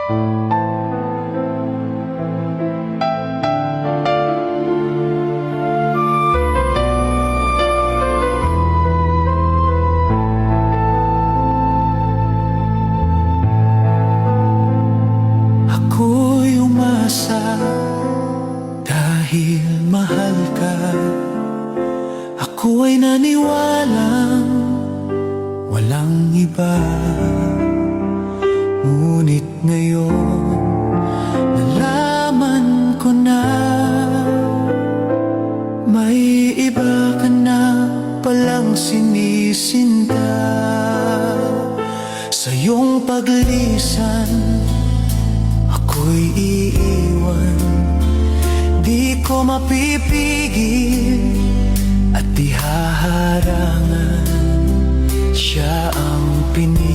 Ako'y umasa dahil mahal ka. Ako ay naniwalang walang iba. Ngunit ngayon nalaman ko na may iba ka na palang sinisinta. Sa iyong paglisan ako'y iiwan. Di ko mapipigil at di haharangan. Siya ang pinili.